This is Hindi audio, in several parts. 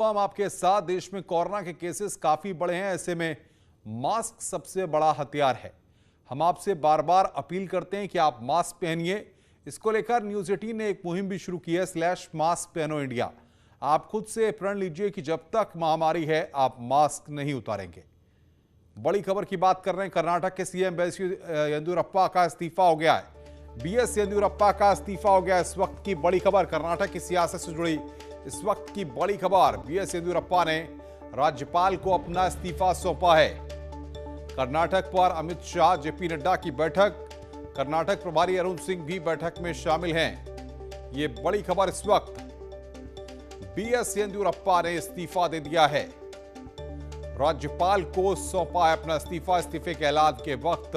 हम आपके साथ। देश में कोरोना के केसेस काफी बढ़े हैं, ऐसे में मास्क सबसे बड़ा हथियार है। हम आपसे बार बार अपील करते हैं कि आप मास्क पहनिए। इसको लेकर न्यूज 18 ने एक मुहिम भी शुरू की है, /मास्क पहनो इंडिया। आप खुद से प्रण लीजिए कि जब तक महामारी है आप मास्क नहीं उतारेंगे। बड़ी खबर की बात कर रहे हैं। कर्नाटक के सीएम बीएस येदियुरप्पा का इस्तीफा हो गया है। बीएस येदियुरप्पा का इस्तीफा हो गया। इस वक्त की बड़ी खबर, कर्नाटक की सियासत से जुड़ी इस वक्त की बड़ी खबर, बीएस येदियुरप्पा ने राज्यपाल को अपना इस्तीफा सौंपा है। कर्नाटक पर अमित शाह, जेपी नड्डा की बैठक, कर्नाटक प्रभारी अरुण सिंह भी बैठक में शामिल हैं। ये बड़ी खबर इस वक्त। बीएस येदियुरप्पा ने इस्तीफा दे दिया है, राज्यपाल को सौंपा है अपना इस्तीफा। इस्तीफे के ऐलान के वक्त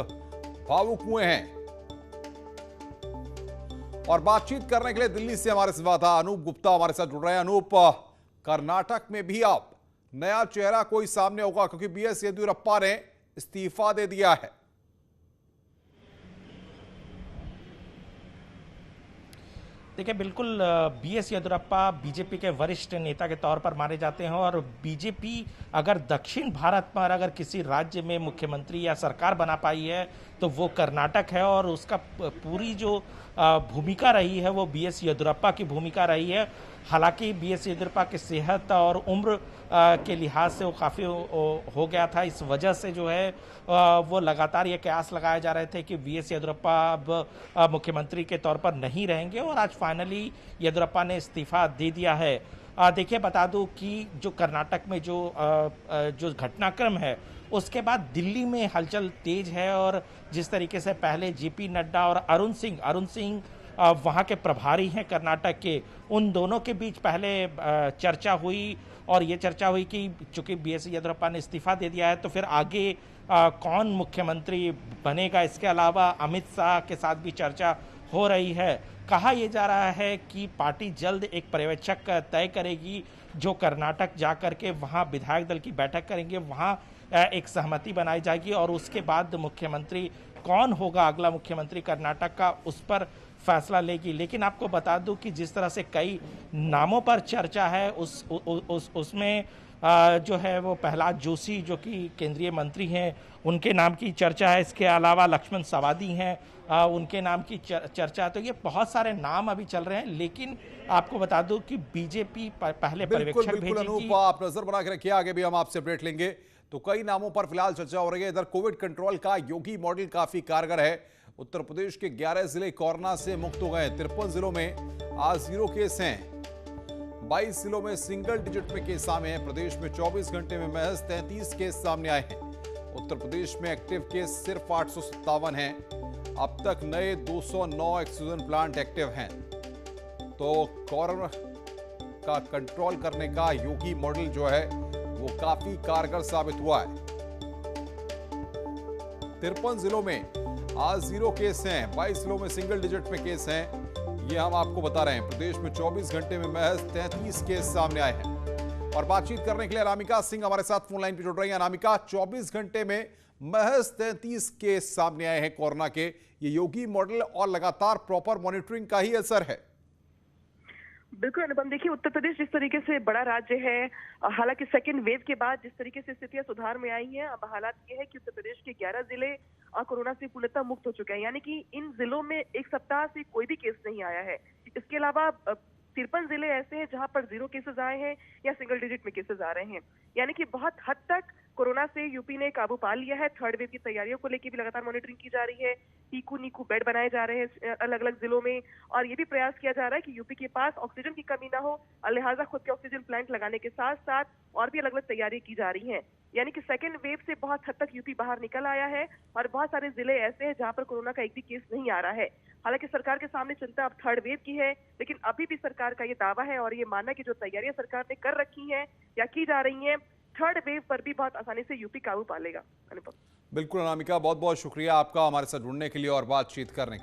भावुक हुए हैं। और बातचीत करने के लिए दिल्ली से हमारे संवाददाता अनूप गुप्ता हमारे साथ जुड़ रहे हैं। अनूप, कर्नाटक में भी अब नया चेहरा कोई सामने होगा, क्योंकि बीएस येदियुरप्पा ने इस्तीफा दे दिया है। देखिए, बिल्कुल बीएस येदियुरप्पा बीजेपी के वरिष्ठ नेता के तौर पर माने जाते हैं और बीजेपी अगर दक्षिण भारत पर अगर किसी राज्य में मुख्यमंत्री या सरकार बना पाई है तो वो कर्नाटक है। और उसका पूरी जो भूमिका रही है वो बीएस येदियुरप्पा की भूमिका रही है। हालांकि बीएस येदियुरप्पा की सेहत और उम्र के लिहाज से वो काफ़ी हो गया था। इस वजह से जो है वो लगातार ये कयास लगाए जा रहे थे कि बीएस येदियुरप्पा अब मुख्यमंत्री के तौर पर नहीं रहेंगे और आज फाइनली येदियुरप्पा ने इस्तीफा दे दिया है। देखिए, बता दूं कि जो कर्नाटक में जो घटनाक्रम है उसके बाद दिल्ली में हलचल तेज है। और जिस तरीके से पहले जेपी नड्डा और अरुण सिंह वहाँ के प्रभारी हैं कर्नाटक के, उन दोनों के बीच पहले चर्चा हुई और ये चर्चा हुई कि चूंकि बीएस येदियुरप्पा ने इस्तीफा दे दिया है तो फिर आगे कौन मुख्यमंत्री बनेगा। इसके अलावा अमित शाह के साथ भी चर्चा हो रही है। कहा यह जा रहा है कि पार्टी जल्द एक पर्यवेक्षक तय करेगी जो कर्नाटक जाकर के वहाँ विधायक दल की बैठक करेंगे, वहाँ एक सहमति बनाई जाएगी और उसके बाद मुख्यमंत्री कौन होगा, अगला मुख्यमंत्री कर्नाटक का, उस पर फैसला लेगी। लेकिन आपको बता दूं कि जिस तरह से कई नामों पर चर्चा है उसमें जो है वो प्रहलाद जोशी जो कि केंद्रीय मंत्री हैं उनके नाम की चर्चा है। इसके अलावा लक्ष्मण सवादी हैं, उनके नाम की चर्चा। तो ये बहुत सारे नाम अभी चल रहे हैं। लेकिन आपको बता दूं कि बीजेपी पहले पर्यवेक्षक भेजेगी। आप नजर बना के रखिए, आगे भी हम आपसे अपडेट लेंगे। तो कई नामों पर फिलहाल चर्चा हो रही है। इधर कोविड कंट्रोल का योगी मॉडल काफी कारगर है। उत्तर प्रदेश के 11 जिले कोरोना से मुक्त हो गए। 53 जिलों में आज 0 केस हैं। 22 जिलों में सिंगल डिजिट में केस सामने हैं। प्रदेश में 24 घंटे में महज 33 केस सामने आए हैं। उत्तर प्रदेश में एक्टिव केस सिर्फ 857 हैं। अब तक नए 209 ऑक्सीजन प्लांट एक्टिव हैं। तो कोरोना का कंट्रोल करने का योगी मॉडल जो है वो काफी कारगर साबित हुआ है। 53 जिलों में आज 0 केस हैं। 22 जिलों में सिंगल डिजिट में केस हैं। ये हम आपको बता रहे हैं। प्रदेश में 24 घंटे में महज 33 केस सामने आए हैं। और बातचीत करने के लिए अनामिका सिंह हमारे साथ फोन लाइन पर जुड़ रही है। अनामिका, 24 घंटे में महज 33 केस सामने आए हैं कोरोना के। ये योगी मॉडल और लगातार प्रॉपर मॉनिटरिंग का ही असर है। बिल्कुल अनुपम, देखिए उत्तर प्रदेश जिस तरीके से बड़ा राज्य है, हालांकि सेकेंड वेव के बाद जिस तरीके से स्थितियां सुधार में आई हैं, अब हालात ये है कि उत्तर प्रदेश के 11 जिले कोरोना से पूर्णतः मुक्त हो चुके हैं। यानी कि इन जिलों में एक सप्ताह से कोई भी केस नहीं आया है। इसके अलावा 53 जिले ऐसे हैं जहां पर 0 केसेस आए हैं या सिंगल डिजिट में केसेस आ रहे हैं। यानी कि बहुत हद तक कोरोना से यूपी ने काबू पा लिया है। थर्ड वेव की तैयारियों को लेकर भी लगातार मॉनिटरिंग की जा रही है। नीकू बेड बनाए जा रहे हैं अलग अलग जिलों में, और ये भी प्रयास किया जा रहा है कि यूपी के पास ऑक्सीजन की कमी ना हो, लिहाजा खुद के ऑक्सीजन प्लांट लगाने के साथ साथ और भी अलग अलग तैयारी की जा रही है। यानी कि सेकेंड वेव से बहुत हद तक यूपी बाहर निकल आया है और बहुत सारे जिले ऐसे हैं जहां पर कोरोना का एक भी केस नहीं आ रहा है। हालांकि सरकार के सामने चिंता अब थर्ड वेव की है, लेकिन अभी भी सरकार का ये दावा है और ये मानना कि जो तैयारियां सरकार ने कर रखी हैं या की जा रही हैं, थर्ड वेव पर भी बहुत आसानी से यूपी काबू पा लेगा। अनुपम, बिल्कुल अनामिका, बहुत बहुत शुक्रिया आपका हमारे साथ जुड़ने के लिए और बातचीत करने के लिए।